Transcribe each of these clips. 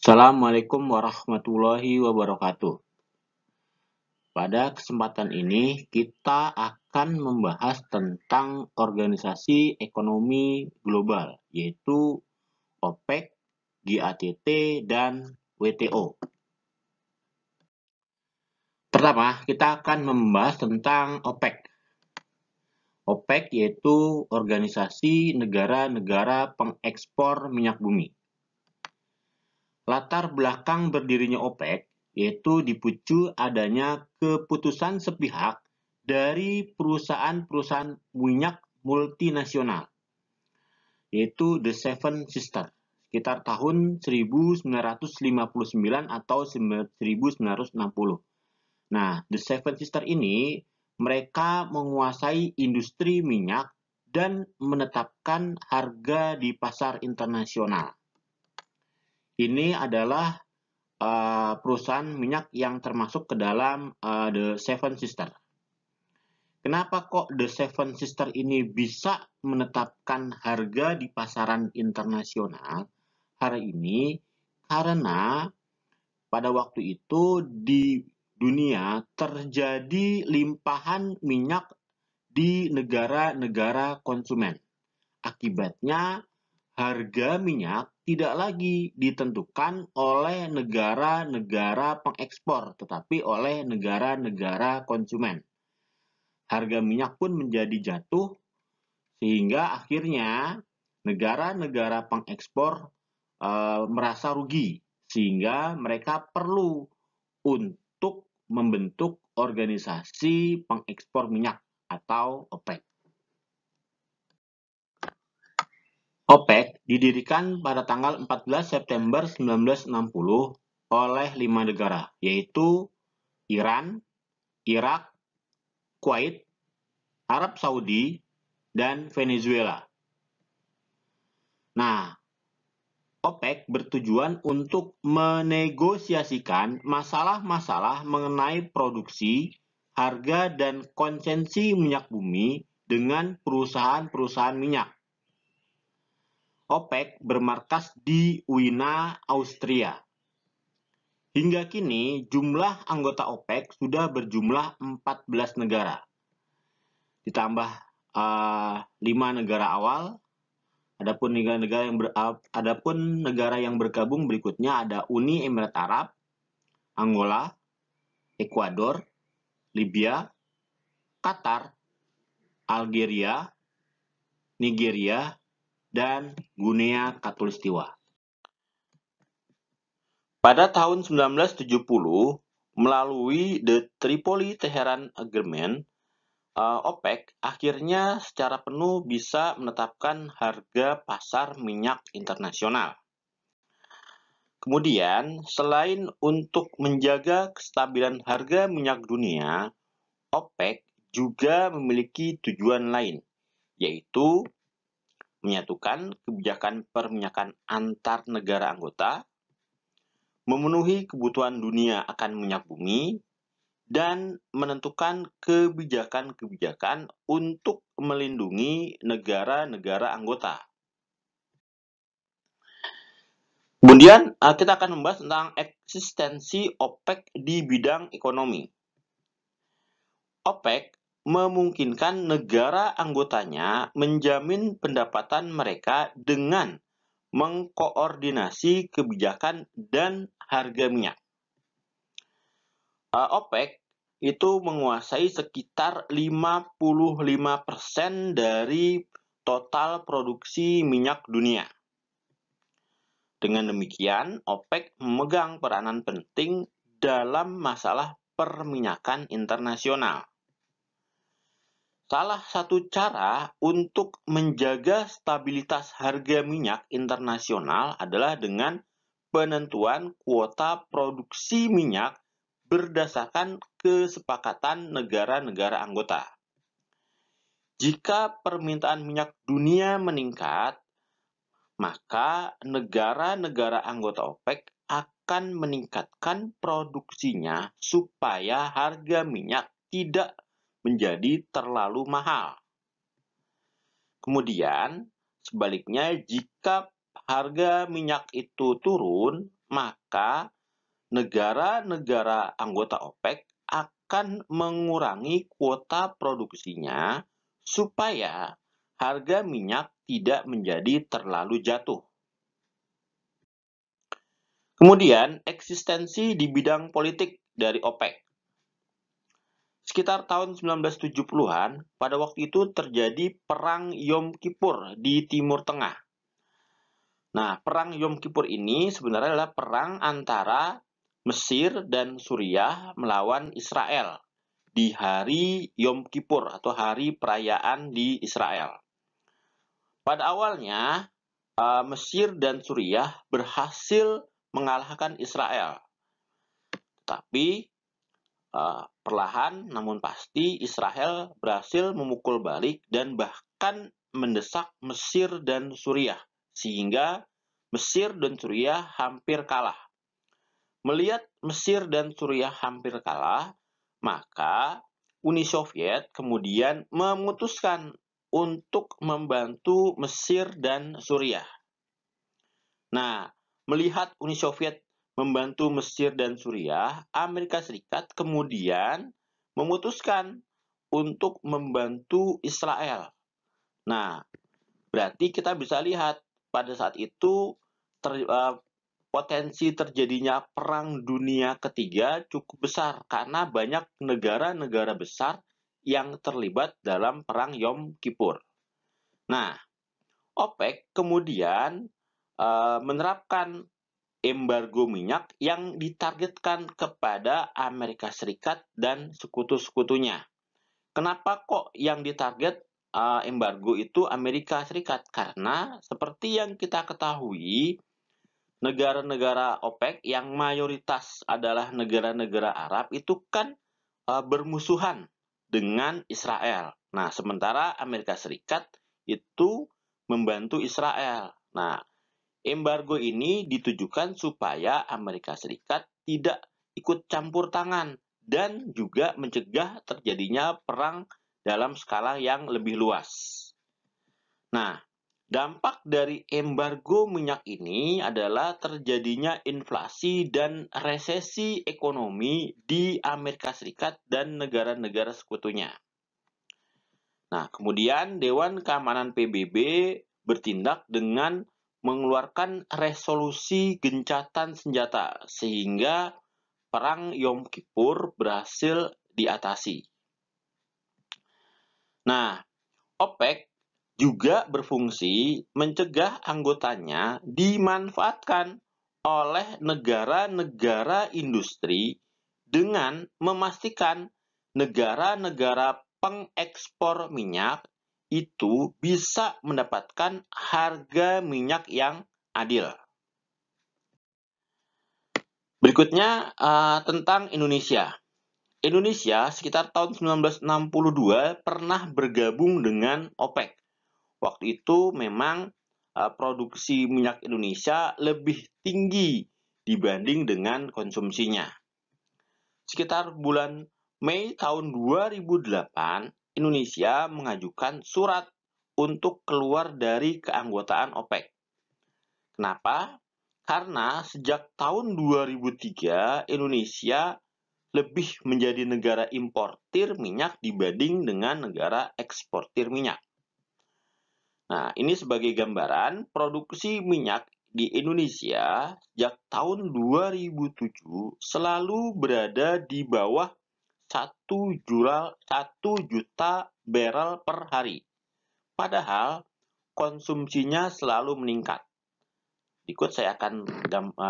Assalamualaikum warahmatullahi wabarakatuh. Pada kesempatan ini, kita akan membahas tentang Organisasi Ekonomi Global, yaitu OPEC, GATT, dan WTO. Pertama, kita akan membahas tentang OPEC. OPEC yaitu Organisasi Negara-Negara Pengekspor Minyak Bumi. Latar belakang berdirinya OPEC yaitu dipicu adanya keputusan sepihak dari perusahaan-perusahaan minyak multinasional, yaitu The Seven Sisters, sekitar tahun 1959 atau 1960. Nah, The Seven Sisters ini, mereka menguasai industri minyak dan menetapkan harga di pasar internasional. Ini adalah perusahaan minyak yang termasuk ke dalam The Seven Sisters. Kenapa kok The Seven Sisters ini bisa menetapkan harga di pasaran internasional hari ini? Karena pada waktu itu di dunia terjadi limpahan minyak di negara-negara konsumen. Akibatnya harga minyak tidak lagi ditentukan oleh negara-negara pengekspor, tetapi oleh negara-negara konsumen. Harga minyak pun menjadi jatuh, sehingga akhirnya negara-negara pengekspor merasa rugi, sehingga mereka perlu untuk membentuk organisasi pengekspor minyak atau OPEC. OPEC didirikan pada tanggal 14 September 1960 oleh 5 negara, yaitu Iran, Irak, Kuwait, Arab Saudi, dan Venezuela. Nah, OPEC bertujuan untuk menegosiasikan masalah-masalah mengenai produksi, harga, dan konsumsi minyak bumi dengan perusahaan-perusahaan minyak. OPEC bermarkas di Wina, Austria. Hingga kini, jumlah anggota OPEC sudah berjumlah 14 negara. Ditambah 5 negara awal. Adapun negara yang bergabung berikutnya ada Uni Emirat Arab, Angola, Ekuador, Libya, Qatar, Algeria, Nigeria, dan Guinea Khatulistiwa. Pada tahun 1970, melalui The Tripoli-Teheran Agreement, OPEC akhirnya secara penuh bisa menetapkan harga pasar minyak internasional. Kemudian, selain untuk menjaga kestabilan harga minyak dunia, OPEC juga memiliki tujuan lain, yaitu menyatukan kebijakan perminyakan antar negara anggota, memenuhi kebutuhan dunia akan minyak bumi, dan menentukan kebijakan-kebijakan untuk melindungi negara-negara anggota. Kemudian kita akan membahas tentang eksistensi OPEC di bidang ekonomi. OPEC memungkinkan negara anggotanya menjamin pendapatan mereka dengan mengkoordinasi kebijakan dan harga minyak. OPEC itu menguasai sekitar 55% dari total produksi minyak dunia. Dengan demikian, OPEC memegang peranan penting dalam masalah perminyakan internasional. Salah satu cara untuk menjaga stabilitas harga minyak internasional adalah dengan penentuan kuota produksi minyak berdasarkan kesepakatan negara-negara anggota. Jika permintaan minyak dunia meningkat, maka negara-negara anggota OPEC akan meningkatkan produksinya supaya harga minyak tidak menjadi terlalu mahal. Kemudian, sebaliknya jika harga minyak itu turun, maka negara-negara anggota OPEC akan mengurangi kuota produksinya supaya harga minyak tidak menjadi terlalu jatuh. Kemudian, eksistensi di bidang politik dari OPEC. Sekitar tahun 1970-an, pada waktu itu terjadi Perang Yom Kippur di Timur Tengah. Nah, Perang Yom Kippur ini sebenarnya adalah perang antara Mesir dan Suriah melawan Israel di hari Yom Kippur atau hari perayaan di Israel. Pada awalnya, Mesir dan Suriah berhasil mengalahkan Israel. Tapi perlahan namun pasti Israel berhasil memukul balik dan bahkan mendesak Mesir dan Suriah, sehingga Mesir dan Suriah hampir kalah. Melihat Mesir dan Suriah hampir kalah, maka Uni Soviet kemudian memutuskan untuk membantu Mesir dan Suriah. Nah, melihat Uni Soviet membantu Mesir dan Suriah, Amerika Serikat kemudian memutuskan untuk membantu Israel. Nah, berarti kita bisa lihat pada saat itu potensi terjadinya Perang Dunia Ketiga cukup besar karena banyak negara-negara besar yang terlibat dalam Perang Yom Kippur. Nah, OPEC kemudian menerapkan embargo minyak yang ditargetkan kepada Amerika Serikat dan sekutu-sekutunya. Kenapa kok yang ditarget embargo itu Amerika Serikat? Karena seperti yang kita ketahui, negara-negara OPEC yang mayoritas adalah negara-negara Arab itu kan bermusuhan dengan Israel. Nah, sementara Amerika Serikat itu membantu Israel. Nah, embargo ini ditujukan supaya Amerika Serikat tidak ikut campur tangan dan juga mencegah terjadinya perang dalam skala yang lebih luas. Nah, dampak dari embargo minyak ini adalah terjadinya inflasi dan resesi ekonomi di Amerika Serikat dan negara-negara sekutunya. Nah, kemudian Dewan Keamanan PBB bertindak dengan mengeluarkan resolusi gencatan senjata sehingga Perang Yom Kippur berhasil diatasi. Nah, OPEC juga berfungsi mencegah anggotanya dimanfaatkan oleh negara-negara industri dengan memastikan negara-negara pengekspor minyak itu bisa mendapatkan harga minyak yang adil. Berikutnya tentang Indonesia. Indonesia sekitar tahun 1962 pernah bergabung dengan OPEC. Waktu itu memang produksi minyak Indonesia lebih tinggi dibanding dengan konsumsinya. Sekitar bulan Mei tahun 2008, Indonesia mengajukan surat untuk keluar dari keanggotaan OPEC. Kenapa? Karena sejak tahun 2003, Indonesia lebih menjadi negara importir minyak dibanding dengan negara eksportir minyak. Nah, ini sebagai gambaran, produksi minyak di Indonesia sejak tahun 2007 selalu berada di bawah 1 juta barrel per hari. Padahal konsumsinya selalu meningkat. Berikut saya akan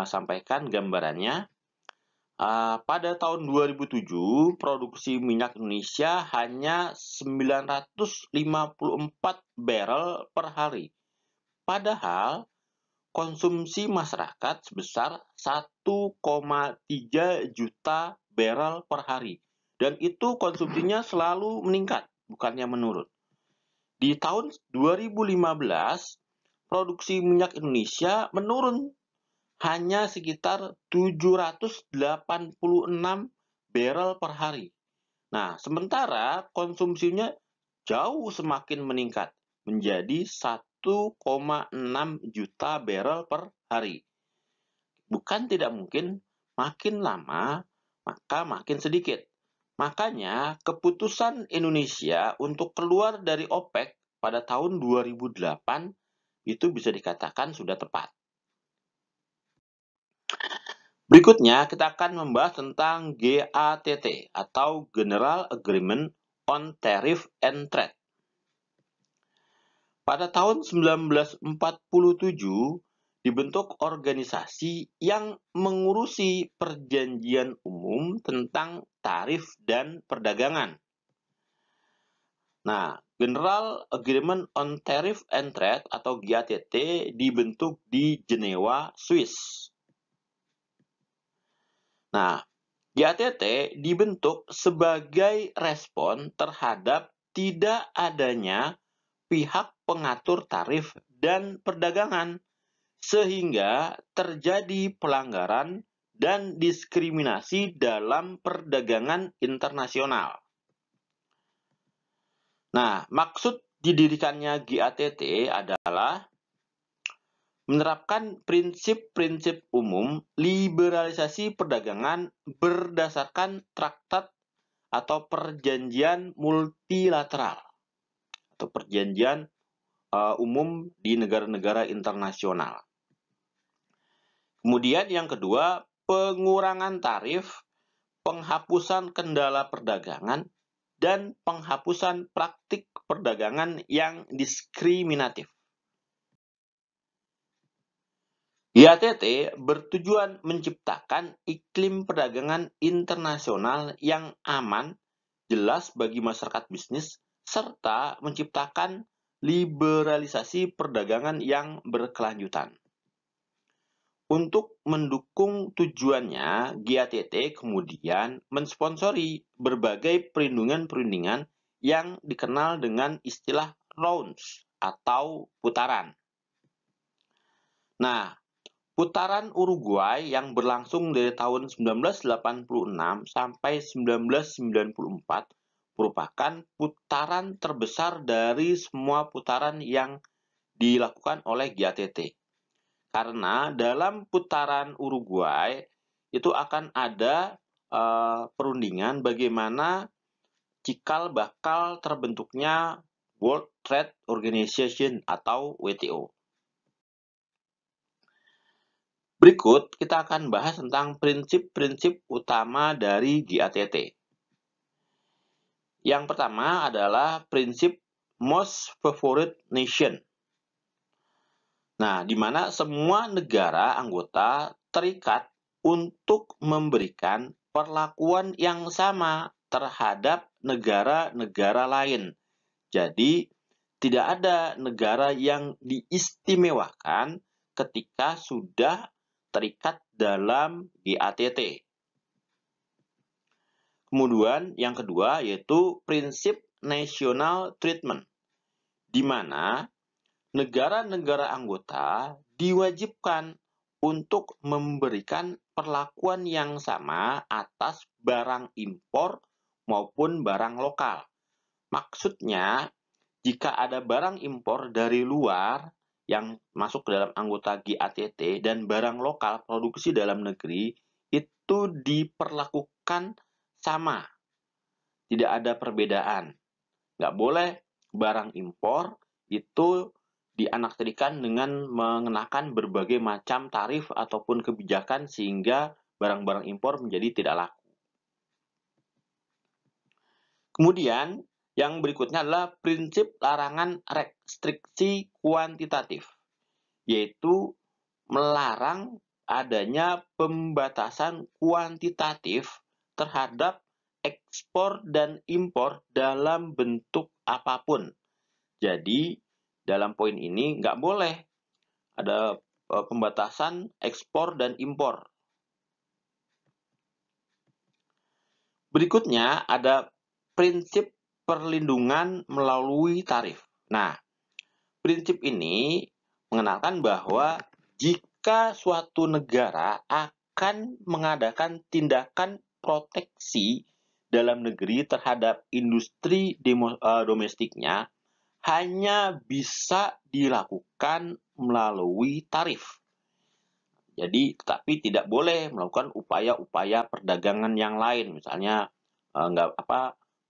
sampaikan gambarannya. Pada tahun 2007, produksi minyak Indonesia hanya 954 barrel per hari. Padahal konsumsi masyarakat sebesar 1,3 juta barrel per hari. Dan itu konsumsinya selalu meningkat, bukannya menurun. Di tahun 2015, produksi minyak Indonesia menurun hanya sekitar 786 barrel per hari. Nah, sementara konsumsinya jauh semakin meningkat menjadi 1,6 juta barrel per hari. bukan tidak mungkin, makin lama maka makin sedikit. Makanya keputusan Indonesia untuk keluar dari OPEC pada tahun 2008 itu bisa dikatakan sudah tepat. Berikutnya kita akan membahas tentang GATT atau General Agreement on Tariff and Trade. Pada tahun 1947 dibentuk organisasi yang mengurusi perjanjian umum tentang tarif dan perdagangan. Nah, General Agreement on Tariff and Trade atau GATT dibentuk di Jenewa, Swiss. Nah, GATT dibentuk sebagai respon terhadap tidak adanya pihak pengatur tarif dan perdagangan, sehingga terjadi pelanggaran dan diskriminasi dalam perdagangan internasional. Nah, maksud didirikannya GATT adalah menerapkan prinsip-prinsip umum liberalisasi perdagangan berdasarkan traktat atau perjanjian multilateral atau perjanjian umum di negara-negara internasional. Kemudian yang kedua, pengurangan tarif, penghapusan kendala perdagangan, dan penghapusan praktik perdagangan yang diskriminatif. GATT bertujuan menciptakan iklim perdagangan internasional yang aman, jelas bagi masyarakat bisnis, serta menciptakan liberalisasi perdagangan yang berkelanjutan. Untuk mendukung tujuannya, GATT kemudian mensponsori berbagai perundingan-perundingan yang dikenal dengan istilah rounds atau putaran. Nah, putaran Uruguay yang berlangsung dari tahun 1986 sampai 1994 merupakan putaran terbesar dari semua putaran yang dilakukan oleh GATT. Karena dalam putaran Uruguay itu akan ada perundingan bagaimana cikal bakal terbentuknya World Trade Organization atau WTO. Berikut kita akan bahas tentang prinsip-prinsip utama dari GATT. Yang pertama adalah prinsip Most Favored Nation. Nah, di mana semua negara anggota terikat untuk memberikan perlakuan yang sama terhadap negara-negara lain. Jadi, tidak ada negara yang diistimewakan ketika sudah terikat dalam GATT. Kemudian yang kedua yaitu prinsip national treatment, di mana negara-negara anggota diwajibkan untuk memberikan perlakuan yang sama atas barang impor maupun barang lokal. Maksudnya, jika ada barang impor dari luar yang masuk ke dalam anggota GATT dan barang lokal produksi dalam negeri, itu diperlakukan sama. Tidak ada perbedaan. Nggak boleh barang impor itu dianaktirikan dengan mengenakan berbagai macam tarif ataupun kebijakan sehingga barang-barang impor menjadi tidak laku. Kemudian yang berikutnya adalah prinsip larangan restriksi kuantitatif, yaitu melarang adanya pembatasan kuantitatif terhadap ekspor dan impor dalam bentuk apapun. Jadi, dalam poin ini nggak boleh ada pembatasan ekspor dan impor. Berikutnya ada prinsip perlindungan melalui tarif. Nah, prinsip ini mengenalkan bahwa jika suatu negara akan mengadakan tindakan proteksi dalam negeri terhadap industri domestiknya, hanya bisa dilakukan melalui tarif. Jadi, tetapi tidak boleh melakukan upaya-upaya perdagangan yang lain, misalnya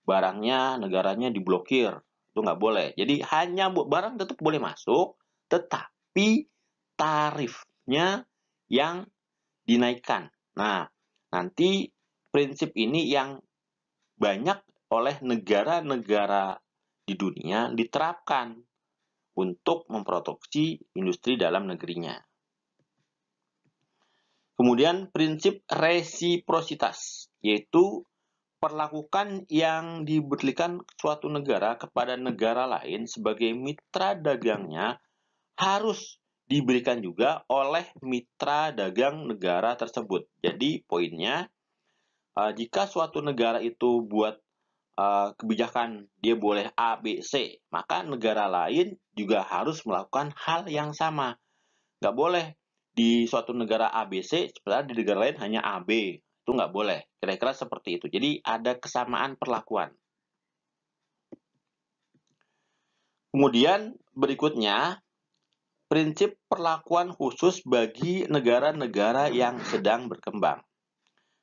barangnya negaranya diblokir, itu nggak boleh. Jadi hanya barang tetap boleh masuk, tetapi tarifnya yang dinaikkan. Nah, nanti prinsip ini yang banyak oleh negara-negara di dunia diterapkan untuk memproduksi industri dalam negerinya. Kemudian prinsip resiprositas, yaitu perlakukan yang diberikan suatu negara kepada negara lain sebagai mitra dagangnya harus diberikan juga oleh mitra dagang negara tersebut. Jadi poinnya, jika suatu negara itu buat kebijakan dia boleh A, B, C, maka negara lain juga harus melakukan hal yang sama. Nggak boleh di suatu negara A, B, C, sebenarnya di negara lain hanya A, B. Itu nggak boleh. Kira-kira seperti itu. Jadi ada kesamaan perlakuan. Kemudian berikutnya, prinsip perlakuan khusus bagi negara-negara yang sedang berkembang.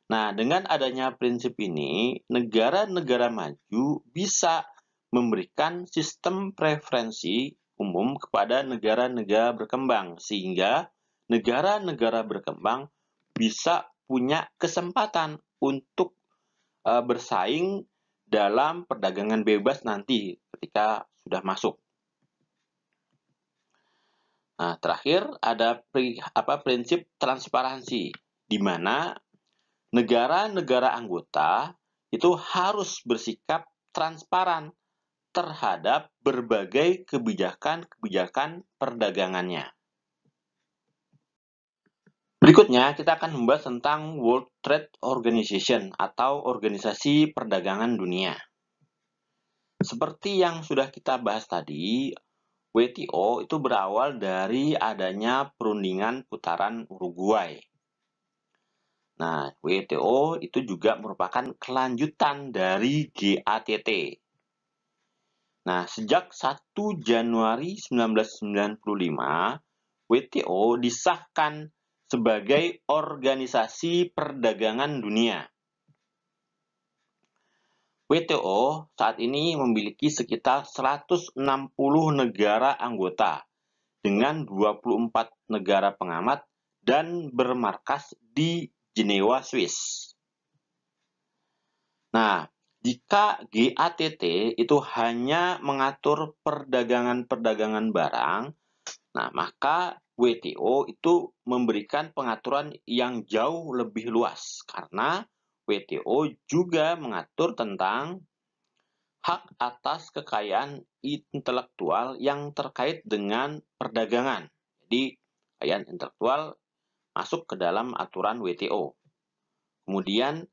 Nah, dengan adanya prinsip ini, negara-negara maju bisa memberikan sistem preferensi umum kepada negara-negara berkembang, sehingga negara-negara berkembang bisa punya kesempatan untuk bersaing dalam perdagangan bebas nanti ketika sudah masuk. Nah, terakhir ada prinsip transparansi, di mana negara-negara anggota itu harus bersikap transparan terhadap berbagai kebijakan-kebijakan perdagangannya. Berikutnya, kita akan membahas tentang World Trade Organization atau Organisasi Perdagangan Dunia. Seperti yang sudah kita bahas tadi, WTO itu berawal dari adanya perundingan putaran Uruguay. Nah, WTO itu juga merupakan kelanjutan dari GATT. Nah, sejak 1 Januari 1995, WTO disahkan sebagai Organisasi Perdagangan Dunia. WTO saat ini memiliki sekitar 160 negara anggota dengan 24 negara pengamat dan bermarkas di Jenewa, Swiss. Nah, jika GATT itu hanya mengatur perdagangan-perdagangan barang, nah maka WTO itu memberikan pengaturan yang jauh lebih luas karena WTO juga mengatur tentang hak atas kekayaan intelektual yang terkait dengan perdagangan. Jadi, kekayaan intelektual masuk ke dalam aturan WTO. Kemudian,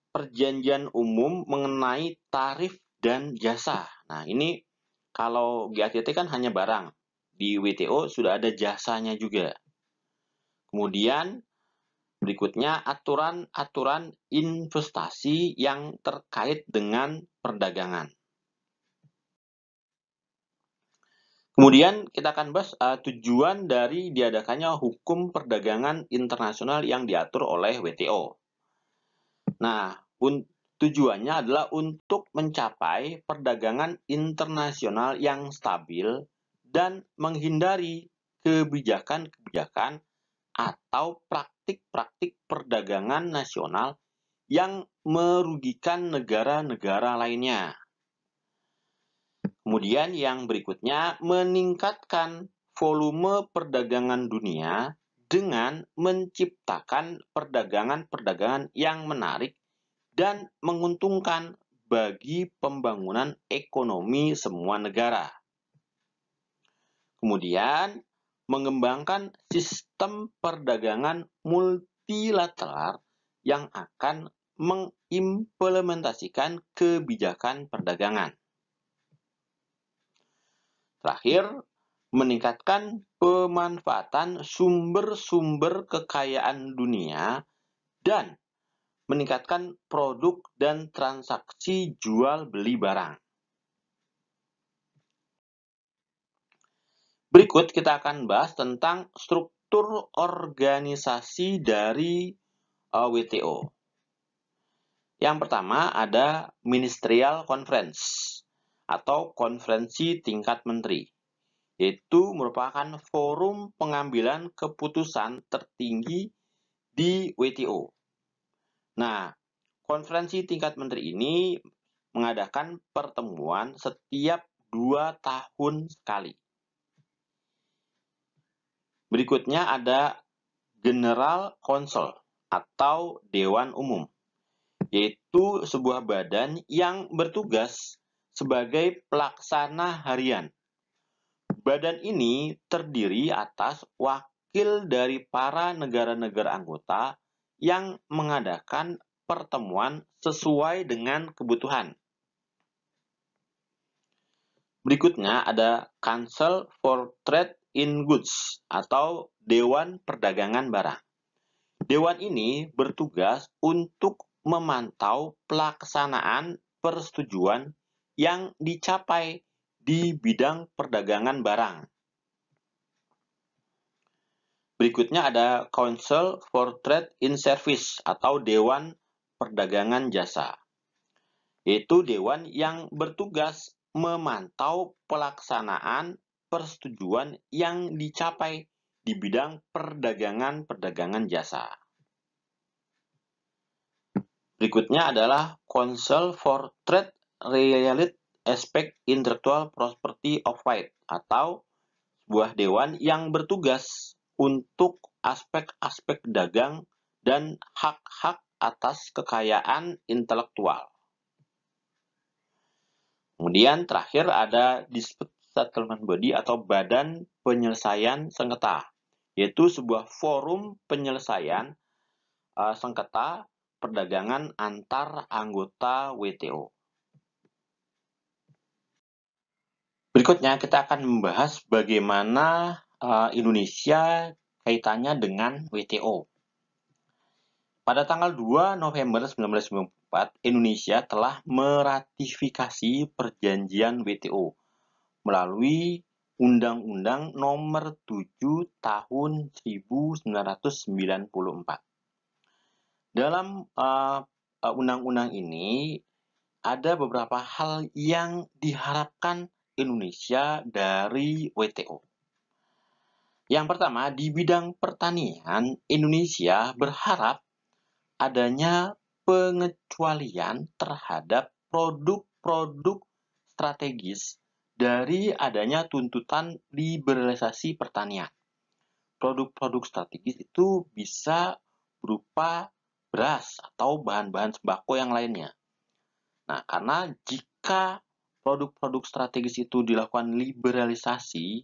perjanjian umum mengenai tarif dan jasa. Nah, ini kalau GATT kan hanya barang. Di WTO sudah ada jasanya juga. Kemudian, berikutnya aturan-aturan investasi yang terkait dengan perdagangan. Kemudian kita akan bahas tujuan dari diadakannya hukum perdagangan internasional yang diatur oleh WTO. Nah, tujuannya adalah untuk mencapai perdagangan internasional yang stabil dan menghindari kebijakan-kebijakan atau praktik-praktik perdagangan nasional yang merugikan negara-negara lainnya. Kemudian yang berikutnya, meningkatkan volume perdagangan dunia dengan menciptakan perdagangan-perdagangan yang menarik dan menguntungkan bagi pembangunan ekonomi semua negara. Kemudian, mengembangkan sistem perdagangan multilateral yang akan mengimplementasikan kebijakan perdagangan. Terakhir, meningkatkan pemanfaatan sumber-sumber kekayaan dunia dan meningkatkan produk dan transaksi jual beli barang. Berikut kita akan bahas tentang struktur organisasi dari WTO. Yang pertama ada Ministerial Conference atau konferensi tingkat menteri. Itu merupakan forum pengambilan keputusan tertinggi di WTO. Nah, konferensi tingkat menteri ini mengadakan pertemuan setiap 2 tahun sekali. Berikutnya ada General Council atau Dewan Umum, yaitu sebuah badan yang bertugas sebagai pelaksana harian. Badan ini terdiri atas wakil dari para negara-negara anggota yang mengadakan pertemuan sesuai dengan kebutuhan. Berikutnya ada Council for Trade in Goods atau Dewan Perdagangan Barang. Dewan ini bertugas untuk memantau pelaksanaan persetujuan yang dicapai di bidang perdagangan barang. Berikutnya ada Council for Trade in Service atau Dewan Perdagangan Jasa, yaitu dewan yang bertugas memantau pelaksanaan persetujuan yang dicapai di bidang perdagangan jasa. Berikutnya adalah Council for Trade Related Aspect Intellectual Property of Right atau sebuah dewan yang bertugas untuk aspek-aspek dagang dan hak-hak atas kekayaan intelektual. Kemudian terakhir ada Dispute Settlement Body atau Badan Penyelesaian Sengketa, yaitu sebuah forum penyelesaian sengketa perdagangan antar anggota WTO. Berikutnya kita akan membahas bagaimana Indonesia kaitannya dengan WTO. Pada tanggal 2 November 1994, Indonesia telah meratifikasi perjanjian WTO melalui Undang-Undang Nomor 7 Tahun 1994. Dalam undang-undang ini ada beberapa hal yang diharapkan Indonesia dari WTO. Yang pertama, di bidang pertanian, Indonesia berharap adanya pengecualian terhadap produk-produk strategis dari adanya tuntutan liberalisasi pertanian. Produk-produk strategis itu bisa berupa beras atau bahan-bahan sembako yang lainnya. Nah, karena jika produk-produk strategis itu dilakukan liberalisasi,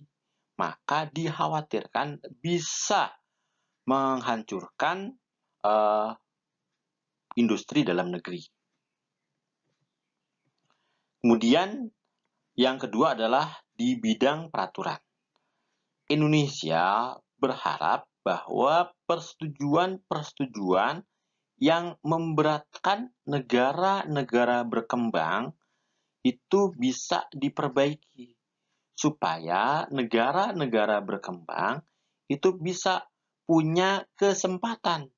maka dikhawatirkan bisa menghancurkan industri dalam negeri. Kemudian yang kedua adalah di bidang peraturan. Indonesia berharap bahwa persetujuan-persetujuan yang memberatkan negara-negara berkembang itu bisa diperbaiki supaya negara-negara berkembang itu bisa punya kesempatan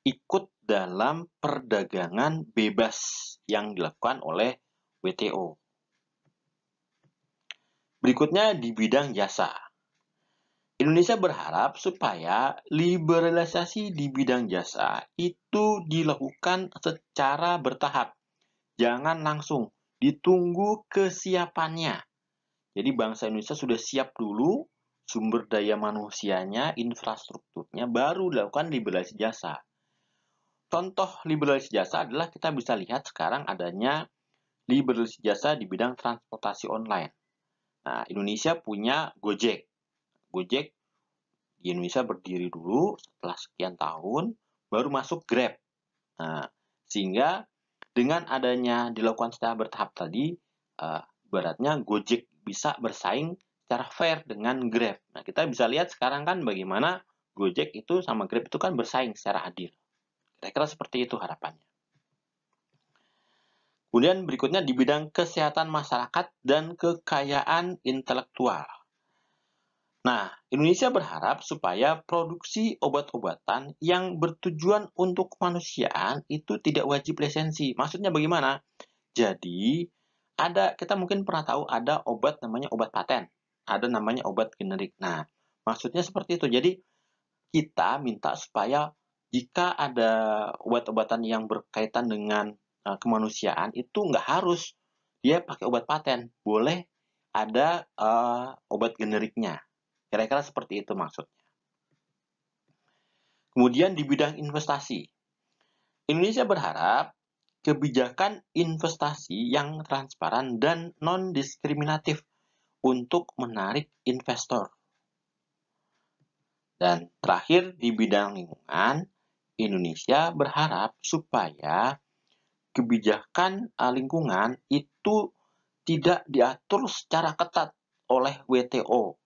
ikut dalam perdagangan bebas yang dilakukan oleh WTO. Berikutnya di bidang jasa. Indonesia berharap supaya liberalisasi di bidang jasa itu dilakukan secara bertahap. Jangan langsung, ditunggu kesiapannya. Jadi bangsa Indonesia sudah siap dulu sumber daya manusianya, infrastrukturnya, baru dilakukan liberalisasi jasa. Contoh liberalisasi jasa adalah kita bisa lihat sekarang adanya liberalisasi jasa di bidang transportasi online. Nah, Indonesia punya Gojek. Gojek di Indonesia berdiri dulu, setelah sekian tahun baru masuk Grab. Nah, sehingga dengan adanya dilakukan secara bertahap tadi, beratnya Gojek bisa bersaing secara fair dengan Grab. Nah, kita bisa lihat sekarang kan bagaimana Gojek itu sama Grab itu kan bersaing secara adil. Kira-kira seperti itu harapannya. Kemudian berikutnya di bidang kesehatan masyarakat dan kekayaan intelektual. Nah, Indonesia berharap supaya produksi obat-obatan yang bertujuan untuk kemanusiaan itu tidak wajib lisensi. Maksudnya bagaimana? Jadi, kita mungkin pernah tahu ada obat namanya obat paten, ada namanya obat generik. Nah, maksudnya seperti itu. Jadi, kita minta supaya jika ada obat-obatan yang berkaitan dengan kemanusiaan itu nggak harus dia pakai obat paten, boleh ada obat generiknya. Kira-kira seperti itu maksudnya. Kemudian di bidang investasi, Indonesia berharap kebijakan investasi yang transparan dan non-diskriminatif untuk menarik investor. Dan terakhir di bidang lingkungan, Indonesia berharap supaya kebijakan lingkungan itu tidak diatur secara ketat oleh WTO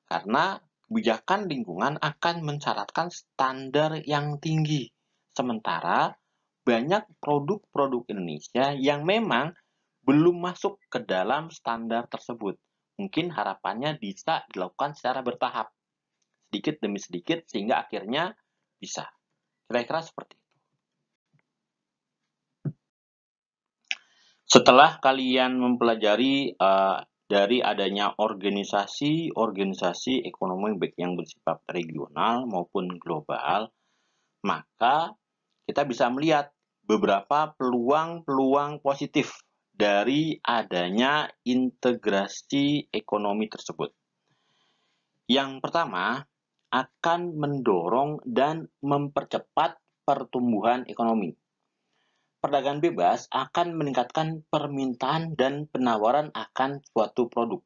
karena kebijakan lingkungan akan mensyaratkan standar yang tinggi. Sementara banyak produk-produk Indonesia yang memang belum masuk ke dalam standar tersebut. Mungkin harapannya bisa dilakukan secara bertahap, sedikit demi sedikit, sehingga akhirnya bisa. Kira-kira seperti itu. Setelah kalian mempelajari dari adanya organisasi ekonomi baik yang bersifat regional maupun global, maka kita bisa melihat beberapa peluang-peluang positif dari adanya integrasi ekonomi tersebut. Yang pertama, akan mendorong dan mempercepat pertumbuhan ekonomi. Perdagangan bebas akan meningkatkan permintaan dan penawaran akan suatu produk.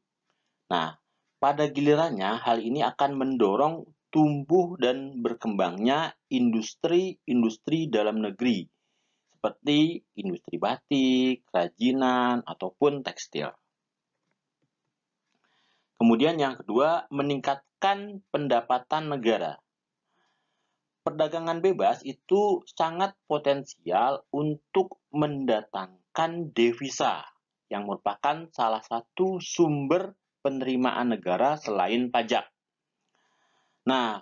Nah, pada gilirannya, hal ini akan mendorong tumbuh dan berkembangnya industri-industri dalam negeri, seperti industri batik, kerajinan, ataupun tekstil. Kemudian yang kedua, meningkatkan pendapatan negara. Perdagangan bebas itu sangat potensial untuk mendatangkan devisa, yang merupakan salah satu sumber penerimaan negara selain pajak. Nah,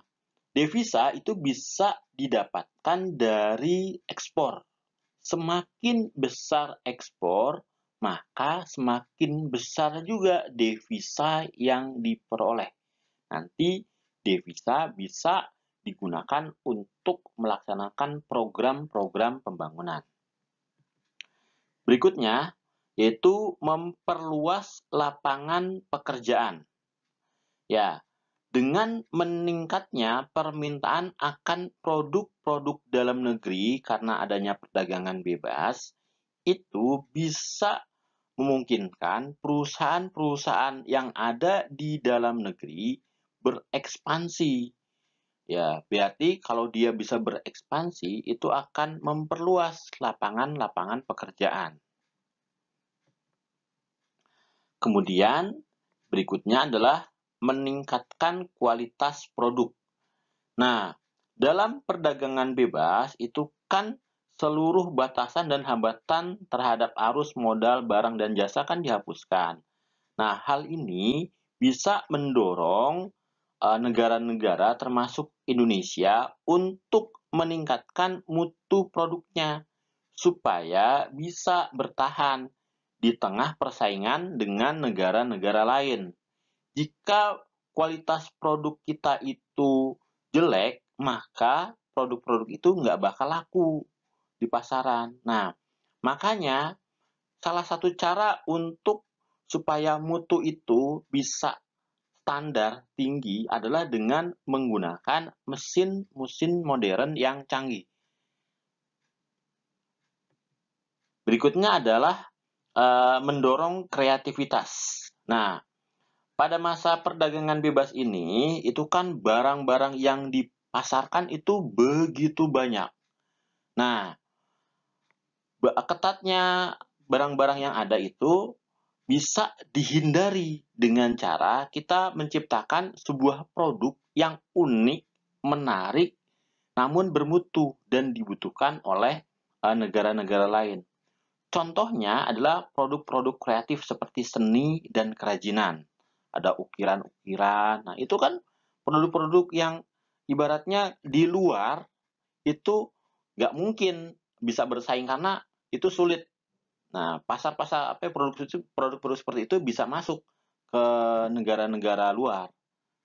devisa itu bisa didapatkan dari ekspor. Semakin besar ekspor, maka semakin besar juga devisa yang diperoleh. Nanti devisa bisa digunakan untuk melaksanakan program-program pembangunan. Berikutnya, yaitu memperluas lapangan pekerjaan. Ya, dengan meningkatnya permintaan akan produk-produk dalam negeri karena adanya perdagangan bebas, itu bisa memungkinkan perusahaan-perusahaan yang ada di dalam negeri berekspansi. Ya, berarti kalau dia bisa berekspansi, itu akan memperluas lapangan-lapangan pekerjaan. Kemudian, berikutnya adalah meningkatkan kualitas produk. Nah, dalam perdagangan bebas itu kan seluruh batasan dan hambatan terhadap arus modal barang dan jasa kan dihapuskan. Nah, hal ini bisa mendorong negara-negara termasuk Indonesia untuk meningkatkan mutu produknya supaya bisa bertahan di tengah persaingan dengan negara-negara lain. Jika kualitas produk kita itu jelek, maka produk-produk itu nggak bakal laku di pasaran. Nah, makanya salah satu cara untuk supaya mutu itu bisa standar tinggi adalah dengan menggunakan mesin-mesin modern yang canggih. Berikutnya adalah mendorong kreativitas. Nah, pada masa perdagangan bebas ini, itu kan barang-barang yang dipasarkan itu begitu banyak. Nah, ketatnya barang-barang yang ada itu bisa dihindari dengan cara kita menciptakan sebuah produk yang unik, menarik, namun bermutu dan dibutuhkan oleh negara-negara lain. Contohnya adalah produk-produk kreatif seperti seni dan kerajinan. ada ukiran-ukiran. Nah, itu kan produk-produk yang ibaratnya di luar itu nggak mungkin bisa bersaing karena itu sulit. Nah, pasar-pasar apa produk-produk seperti itu bisa masuk ke negara-negara luar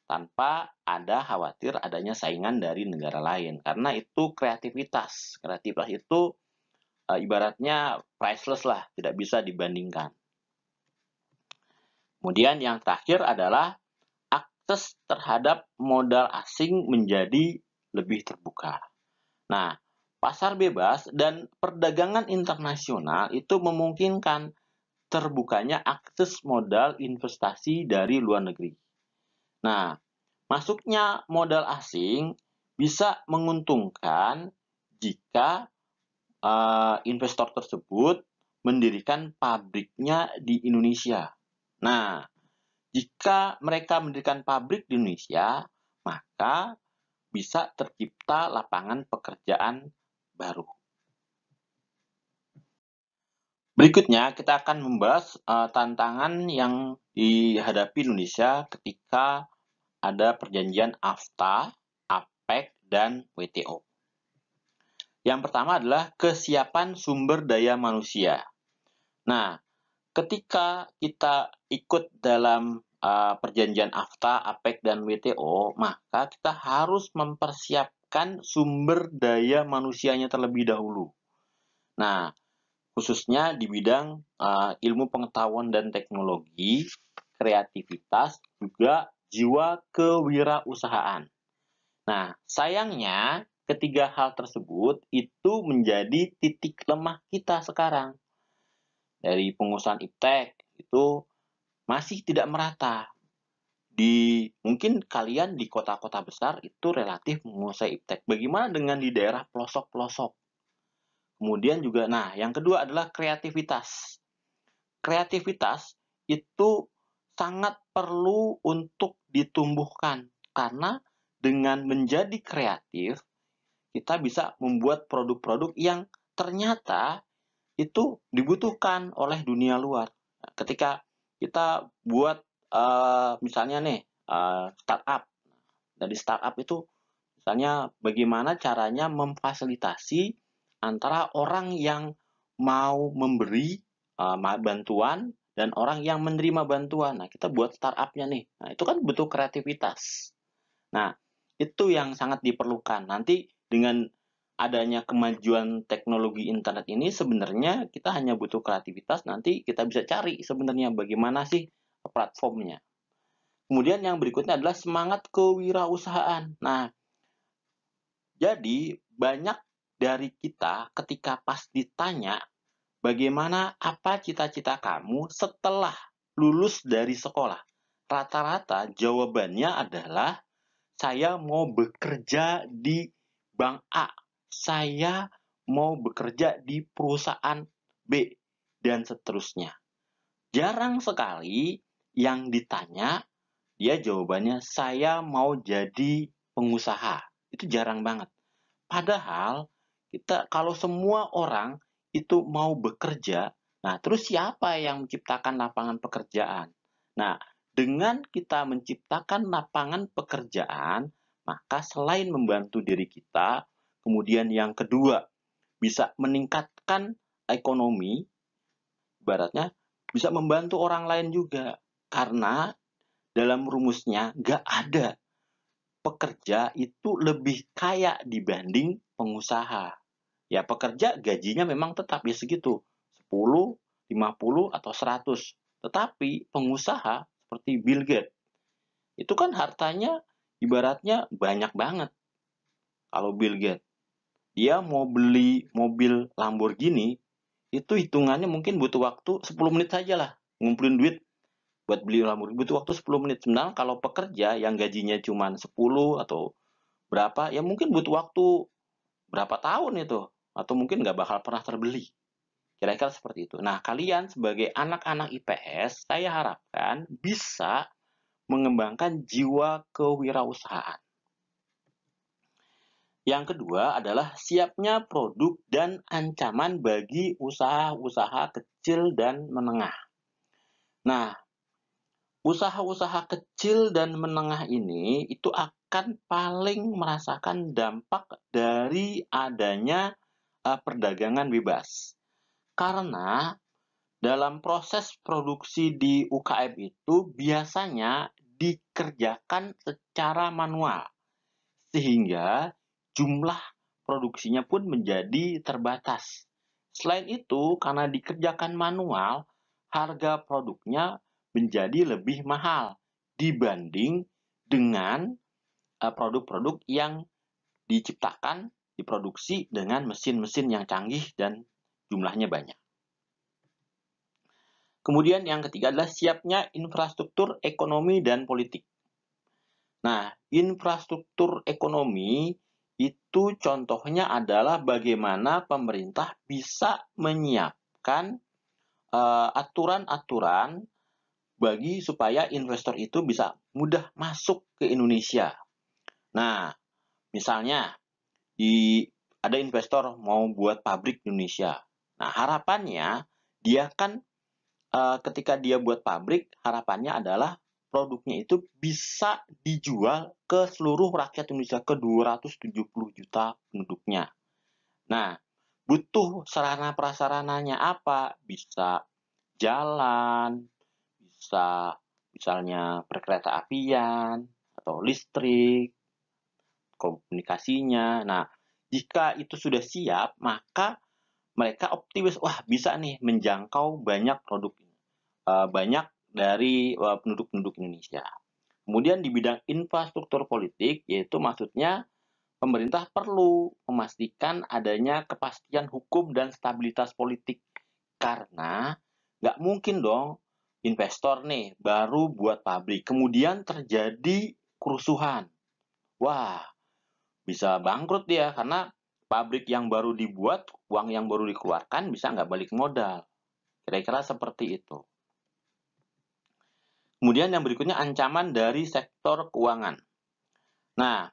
tanpa ada khawatir adanya saingan dari negara lain karena itu kreativitas. Kreativitas itu ibaratnya priceless lah, tidak bisa dibandingkan. Kemudian yang terakhir adalah akses terhadap modal asing menjadi lebih terbuka. Nah, pasar bebas dan perdagangan internasional itu memungkinkan terbukanya akses modal investasi dari luar negeri. Nah, masuknya modal asing bisa menguntungkan jika investor tersebut mendirikan pabriknya di Indonesia. Nah, jika mereka mendirikan pabrik di Indonesia, maka bisa tercipta lapangan pekerjaan baru. Berikutnya, kita akan membahas tantangan yang dihadapi Indonesia ketika ada perjanjian AFTA, APEC, dan WTO. Yang pertama adalah kesiapan sumber daya manusia. Nah, ketika kita ikut dalam perjanjian AFTA, APEC, dan WTO, maka kita harus mempersiapkan sumber daya manusianya terlebih dahulu. Nah, khususnya di bidang ilmu pengetahuan dan teknologi, kreativitas, juga jiwa kewirausahaan. Nah, sayangnya ketiga hal tersebut itu menjadi titik lemah kita sekarang. Dari pengusahaan iptek itu masih tidak merata. Mungkin kalian di kota-kota besar itu relatif menguasai iptek. Bagaimana dengan di daerah pelosok-pelosok? Kemudian juga, nah yang kedua adalah kreativitas. Kreativitas itu sangat perlu untuk ditumbuhkan karena dengan menjadi kreatif kita bisa membuat produk-produk yang ternyata itu dibutuhkan oleh dunia luar. Ketika kita buat misalnya nih startup, dari startup itu misalnya bagaimana caranya memfasilitasi antara orang yang mau memberi bantuan dan orang yang menerima bantuan. Nah, kita buat startupnya nih. Nah, itu kan butuh kreativitas. Nah, itu yang sangat diperlukan. Nanti dengan adanya kemajuan teknologi internet ini sebenarnya kita hanya butuh kreativitas, nanti kita bisa cari sebenarnya bagaimana sih platformnya. Kemudian yang berikutnya adalah semangat kewirausahaan. Nah, jadi banyak dari kita ketika pas ditanya bagaimana apa cita-cita kamu setelah lulus dari sekolah, rata-rata jawabannya adalah saya mau bekerja di bank A, saya mau bekerja di perusahaan B, dan seterusnya. Jarang sekali yang ditanya, dia jawabannya saya mau jadi pengusaha. Itu jarang banget. Padahal kalau semua orang itu mau bekerja, nah terus siapa yang menciptakan lapangan pekerjaan? Nah, dengan kita menciptakan lapangan pekerjaan, maka selain membantu diri kita, kemudian yang kedua bisa meningkatkan ekonomi, ibaratnya bisa membantu orang lain juga. Karena dalam rumusnya nggak ada pekerja itu lebih kaya dibanding pengusaha. Ya pekerja gajinya memang tetap ya segitu, 10, 50, atau 100. Tetapi pengusaha seperti Bill Gates, itu kan hartanya ibaratnya banyak banget. Kalau Bill Gates, dia mau beli mobil Lamborghini, itu hitungannya mungkin butuh waktu 10 menit saja lah. Ngumpulin duit buat beli Lamborghini butuh waktu 10 menit. Sebenarnya kalau pekerja yang gajinya cuma 10 atau berapa, ya mungkin butuh waktu berapa tahun itu. Atau mungkin nggak bakal pernah terbeli. Kira-kira seperti itu. Nah, kalian sebagai anak-anak IPS, saya harapkan bisa mengembangkan jiwa kewirausahaan. Yang kedua adalah siapnya produk dan ancaman bagi usaha-usaha kecil dan menengah. Nah, Usaha-usaha kecil dan menengah ini itu akan paling merasakan dampak dari adanya perdagangan bebas. Karena dalam proses produksi di UKM itu biasanya dikerjakan secara manual, sehingga jumlah produksinya pun menjadi terbatas. Selain itu, karena dikerjakan manual, harga produknya menjadi lebih mahal dibanding dengan produk-produk yang diciptakan, diproduksi dengan mesin-mesin yang canggih dan jumlahnya banyak. Kemudian yang ketiga adalah siapnya infrastruktur ekonomi dan politik. Nah, infrastruktur ekonomi itu contohnya adalah bagaimana pemerintah bisa menyiapkan aturan-aturan bagi supaya investor itu bisa mudah masuk ke Indonesia. Nah, misalnya ada investor mau buat pabrik di Indonesia. Nah, harapannya dia kan ketika dia buat pabrik, harapannya adalah produknya itu bisa dijual ke seluruh rakyat Indonesia, ke 270 juta penduduknya. Nah, butuh sarana prasarananya apa? Bisa jalan, bisa misalnya perkereta apian, atau listrik, komunikasinya. Nah, jika itu sudah siap, maka mereka optimis, wah bisa nih menjangkau banyak produk ini, banyak dari penduduk-penduduk Indonesia. Kemudian di bidang infrastruktur politik, yaitu maksudnya pemerintah perlu memastikan adanya kepastian hukum dan stabilitas politik. Karena nggak mungkin dong investor nih baru buat pabrik, kemudian terjadi kerusuhan. Wah, bisa bangkrut dia karena pabrik yang baru dibuat, uang yang baru dikeluarkan bisa nggak balik modal. Kira-kira seperti itu. Kemudian yang berikutnya ancaman dari sektor keuangan. Nah,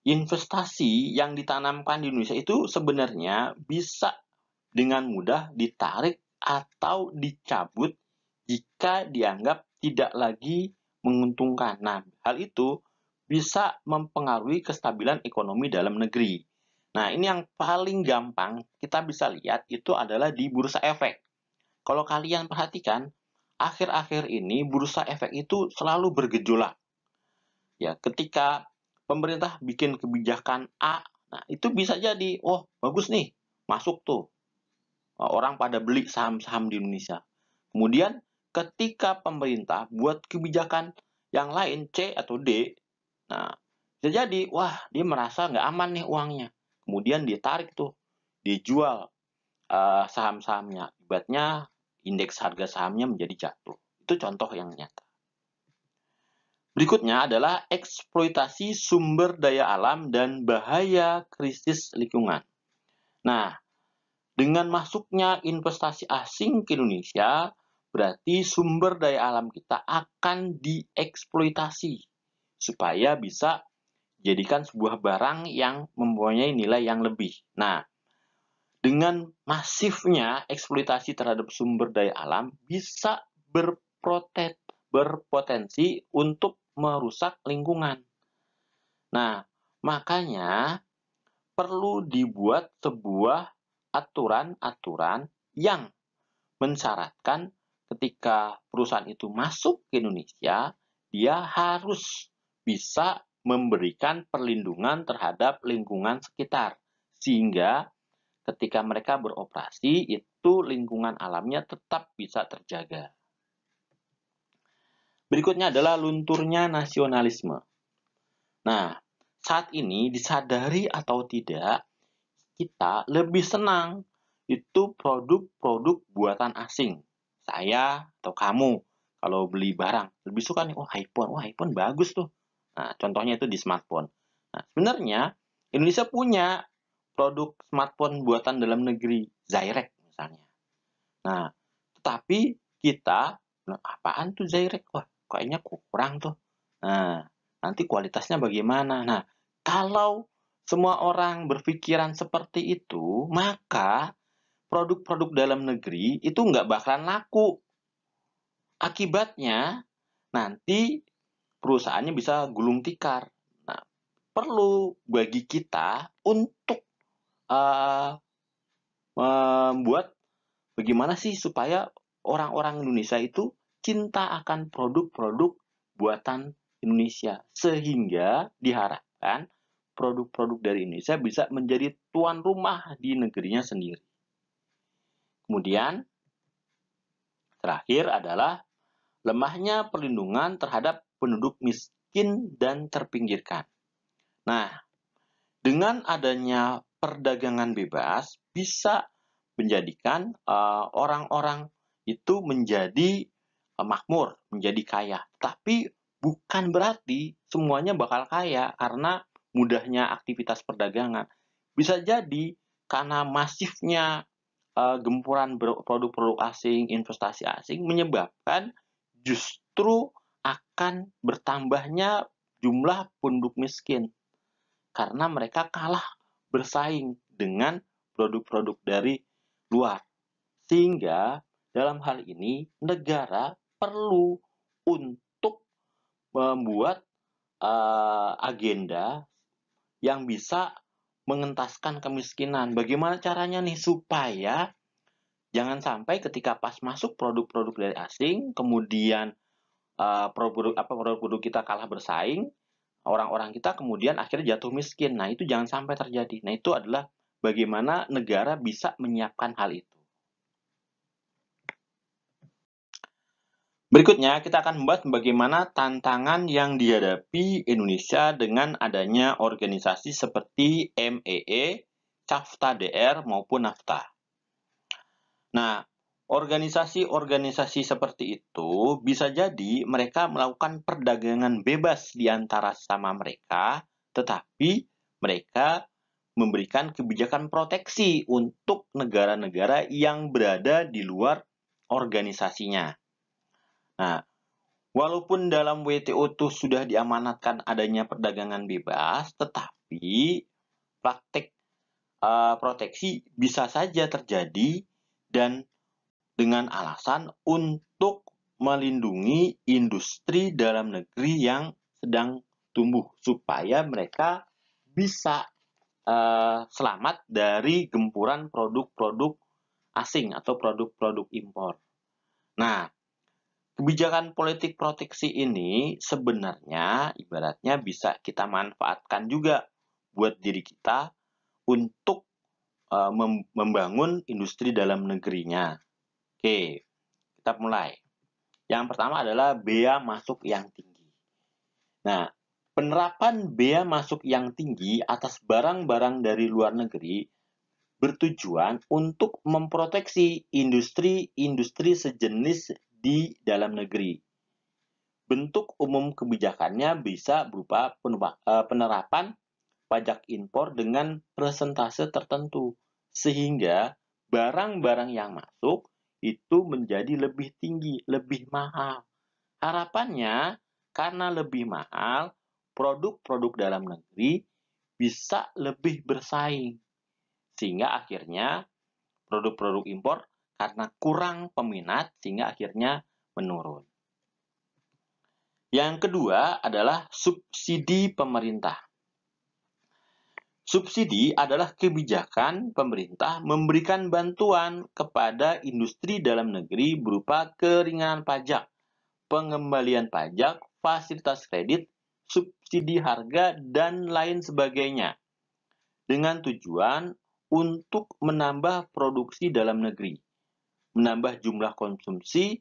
investasi yang ditanamkan di Indonesia itu sebenarnya bisa dengan mudah ditarik atau dicabut jika dianggap tidak lagi menguntungkan. Nah, hal itu bisa mempengaruhi kestabilan ekonomi dalam negeri. Nah, ini yang paling gampang kita bisa lihat itu adalah di bursa efek. Kalau kalian perhatikan, akhir-akhir ini bursa efek itu selalu bergejolak. Ya, ketika pemerintah bikin kebijakan A, nah itu bisa jadi, oh bagus nih, masuk tuh. Orang pada beli saham-saham di Indonesia. Kemudian ketika pemerintah buat kebijakan yang lain C atau D, nah bisa jadi, wah dia merasa nggak aman nih uangnya. Kemudian ditarik tuh, dijual saham-sahamnya. Akibatnya indeks harga sahamnya menjadi jatuh. Itu contoh yang nyata. Berikutnya adalah eksploitasi sumber daya alam dan bahaya krisis lingkungan. Nah, dengan masuknya investasi asing ke Indonesia, berarti sumber daya alam kita akan dieksploitasi supaya bisa jadikan sebuah barang yang mempunyai nilai yang lebih. Nah, dengan masifnya eksploitasi terhadap sumber daya alam bisa berpotensi untuk merusak lingkungan. Nah, makanya perlu dibuat sebuah aturan-aturan yang mensyaratkan ketika perusahaan itu masuk ke Indonesia, dia harus bisa memberikan perlindungan terhadap lingkungan sekitar. Sehingga ketika mereka beroperasi, itu lingkungan alamnya tetap bisa terjaga. Berikutnya adalah lunturnya nasionalisme. Nah, saat ini disadari atau tidak, kita lebih senang itu produk-produk buatan asing. Saya atau kamu kalau beli barang lebih suka nih, oh iPhone bagus tuh. Nah, contohnya itu di smartphone. Nah, sebenarnya Indonesia punya produk smartphone buatan dalam negeri, Zyrek misalnya. Nah, tetapi kita, nah, apaan tuh Zyrek? Wah, kayaknya kurang tuh. Nah, nanti kualitasnya bagaimana? Nah, kalau semua orang berpikiran seperti itu, maka produk-produk dalam negeri itu nggak bakalan laku. Akibatnya, nanti perusahaannya bisa gulung tikar. Nah, perlu bagi kita untuk membuat bagaimana sih supaya orang-orang Indonesia itu cinta akan produk-produk buatan Indonesia, sehingga diharapkan produk-produk dari Indonesia bisa menjadi tuan rumah di negerinya sendiri. Kemudian, terakhir adalah lemahnya perlindungan terhadap penduduk miskin dan terpinggirkan. Nah, dengan adanya perdagangan bebas bisa menjadikan orang-orang itu menjadi makmur, menjadi kaya. Tapi bukan berarti semuanya bakal kaya karena mudahnya aktivitas perdagangan. Bisa jadi karena masifnya gempuran produk-produk asing, investasi asing menyebabkan justru akan bertambahnya jumlah penduduk miskin karena mereka kalah bersaing dengan produk-produk dari luar. Sehingga dalam hal ini negara perlu untuk membuat agenda yang bisa mengentaskan kemiskinan. Bagaimana caranya nih supaya jangan sampai ketika pas masuk produk-produk dari asing, kemudian produk-produk kita kalah bersaing, orang-orang kita kemudian akhirnya jatuh miskin. Nah, itu jangan sampai terjadi. Nah, itu adalah bagaimana negara bisa menyiapkan hal itu. Berikutnya, kita akan membahas bagaimana tantangan yang dihadapi Indonesia dengan adanya organisasi seperti MEE, CAFTA DR, maupun NAFTA. Nah, organisasi-organisasi seperti itu bisa jadi mereka melakukan perdagangan bebas di antara sama mereka, tetapi mereka memberikan kebijakan proteksi untuk negara-negara yang berada di luar organisasinya. Nah, walaupun dalam WTO itu sudah diamanatkan adanya perdagangan bebas, tetapi praktik proteksi bisa saja terjadi dan dengan alasan untuk melindungi industri dalam negeri yang sedang tumbuh supaya mereka bisa selamat dari gempuran produk-produk asing atau produk-produk impor. Nah, kebijakan politik proteksi ini sebenarnya ibaratnya bisa kita manfaatkan juga buat diri kita untuk membangun industri dalam negerinya. Oke, kita mulai. Yang pertama adalah bea masuk yang tinggi. Nah, penerapan bea masuk yang tinggi atas barang-barang dari luar negeri bertujuan untuk memproteksi industri-industri sejenis di dalam negeri. Bentuk umum kebijakannya bisa berupa penerapan pajak impor dengan persentase tertentu, sehingga barang-barang yang masuk itu menjadi lebih tinggi, lebih mahal. Harapannya, karena lebih mahal, produk-produk dalam negeri bisa lebih bersaing. Sehingga akhirnya produk-produk impor karena kurang peminat, sehingga akhirnya menurun. Yang kedua adalah subsidi pemerintah. Subsidi adalah kebijakan pemerintah memberikan bantuan kepada industri dalam negeri berupa keringanan pajak, pengembalian pajak, fasilitas kredit, subsidi harga, dan lain sebagainya, dengan tujuan untuk menambah produksi dalam negeri, menambah jumlah konsumsi,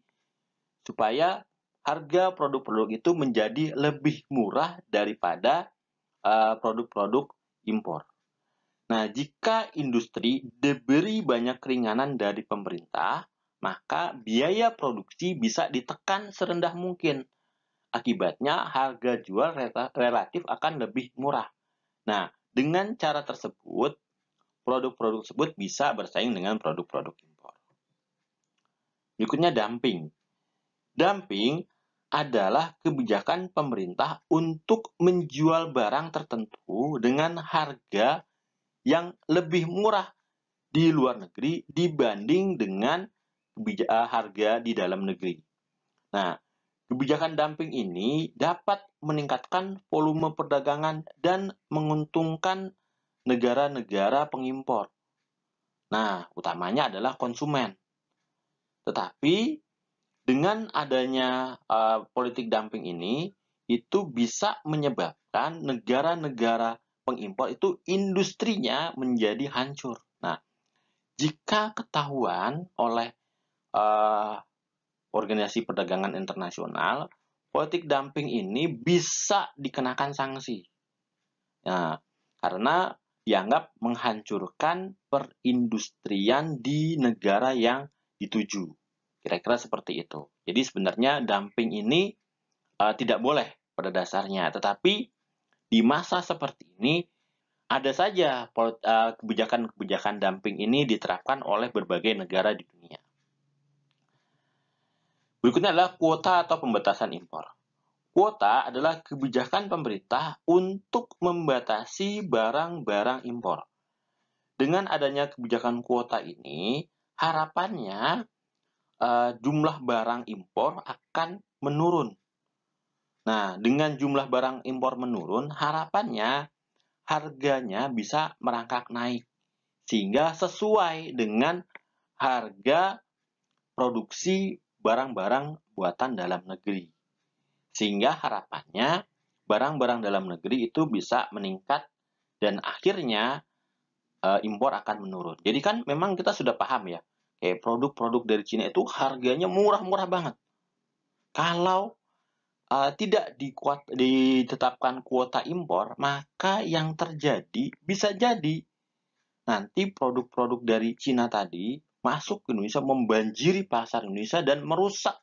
supaya harga produk-produk itu menjadi lebih murah daripada produk-produk impor. Nah, jika industri diberi banyak keringanan dari pemerintah, maka biaya produksi bisa ditekan serendah mungkin. Akibatnya, harga jual relatif akan lebih murah. Nah, dengan cara tersebut, produk-produk tersebut bisa bersaing dengan produk-produk impor. Berikutnya, dumping. Dumping adalah kebijakan pemerintah untuk menjual barang tertentu dengan harga yang lebih murah di luar negeri dibanding dengan harga di dalam negeri. Nah, Kebijakan dumping ini dapat meningkatkan volume perdagangan dan menguntungkan negara-negara pengimpor. Nah, utamanya adalah konsumen. Tetapi dengan adanya politik dumping ini, itu bisa menyebabkan negara-negara pengimpor itu industrinya menjadi hancur. Nah, jika ketahuan oleh uh, Organisasi Perdagangan Internasional, politik dumping ini bisa dikenakan sanksi. Nah, karena dianggap menghancurkan perindustrian di negara yang dituju. Kira-kira seperti itu. Jadi sebenarnya dumping ini tidak boleh pada dasarnya, tetapi di masa seperti ini ada saja kebijakan-kebijakan dumping ini diterapkan oleh berbagai negara di dunia. Berikutnya adalah kuota atau pembatasan impor. Kuota adalah kebijakan pemerintah untuk membatasi barang-barang impor. Dengan adanya kebijakan kuota ini, harapannya jumlah barang impor akan menurun. Nah, dengan jumlah barang impor menurun, harapannya harganya bisa merangkak naik, sehingga sesuai dengan harga produksi barang-barang buatan dalam negeri. Sehingga harapannya barang-barang dalam negeri itu bisa meningkat dan akhirnya impor akan menurun. Jadi kan memang kita sudah paham ya, kayak produk-produk dari Cina itu harganya murah-murah banget. Kalau tidak ditetapkan kuota impor, maka yang terjadi bisa jadi nanti produk-produk dari Cina tadi masuk ke Indonesia, membanjiri pasar Indonesia dan merusak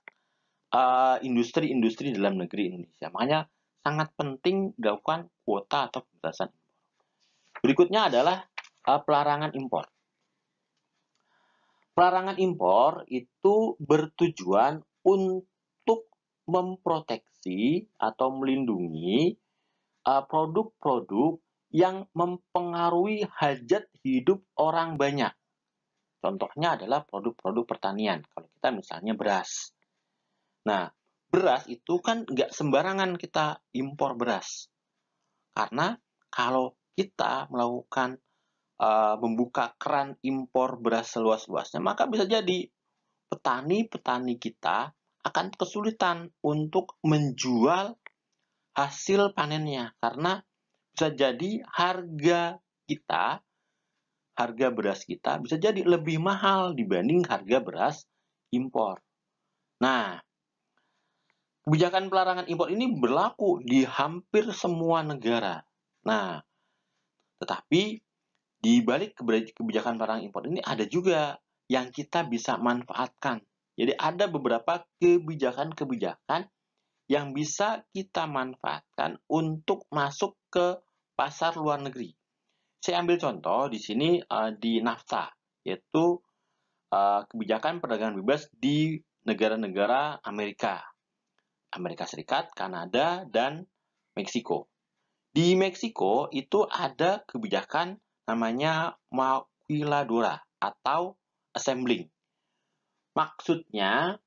industri-industri dalam negeri Indonesia. Makanya sangat penting dilakukan kuota atau pembatasan impor. Berikutnya adalah pelarangan impor. Pelarangan impor itu bertujuan untuk memproteksi atau melindungi produk-produk yang mempengaruhi hajat hidup orang banyak. Contohnya adalah produk-produk pertanian. Kalau kita misalnya beras. Nah, beras itu kan nggak sembarangan kita impor beras. Karena kalau kita melakukan membuka keran impor beras seluas-luasnya, maka bisa jadi petani-petani kita akan kesulitan untuk menjual hasil panennya. Karena bisa jadi harga beras kita bisa jadi lebih mahal dibanding harga beras impor. Nah, kebijakan pelarangan impor ini berlaku di hampir semua negara. Nah, tetapi di balik kebijakan pelarangan impor ini ada juga yang kita bisa manfaatkan. Jadi ada beberapa kebijakan-kebijakan yang bisa kita manfaatkan untuk masuk ke pasar luar negeri. Saya ambil contoh di sini di NAFTA, yaitu kebijakan perdagangan bebas di negara-negara Amerika Serikat, Kanada, dan Meksiko. Di Meksiko itu ada kebijakan namanya maquiladora atau assembling. Maksudnya,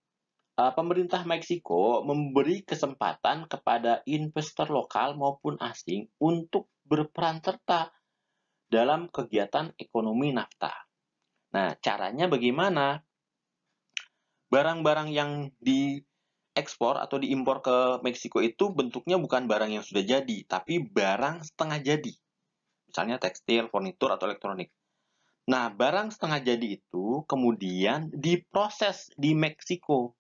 pemerintah Meksiko memberi kesempatan kepada investor lokal maupun asing untuk berperan serta dalam kegiatan ekonomi NAFTA. Nah, caranya bagaimana? Barang-barang yang diekspor atau diimpor ke Meksiko itu bentuknya bukan barang yang sudah jadi, tapi barang setengah jadi. Misalnya tekstil, furnitur, atau elektronik. Nah, barang setengah jadi itu kemudian diproses di Meksiko.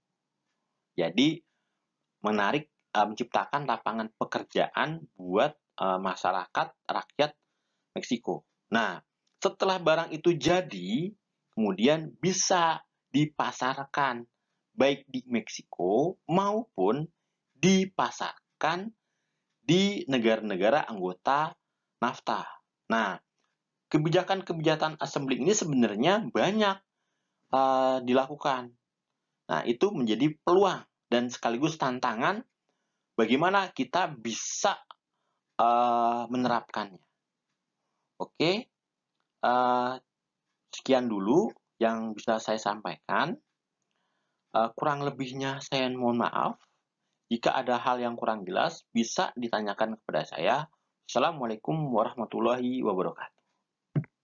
Jadi, menciptakan lapangan pekerjaan buat masyarakat, rakyat Meksiko. Nah, setelah barang itu jadi, kemudian bisa dipasarkan baik di Meksiko maupun dipasarkan di negara-negara anggota NAFTA. Nah, kebijakan-kebijakan assembling ini sebenarnya banyak dilakukan. Nah, itu menjadi peluang dan sekaligus tantangan bagaimana kita bisa menerapkannya. Oke, sekian dulu yang bisa saya sampaikan. Kurang lebihnya saya mohon maaf. Jika ada hal yang kurang jelas, bisa ditanyakan kepada saya. Assalamualaikum warahmatullahi wabarakatuh.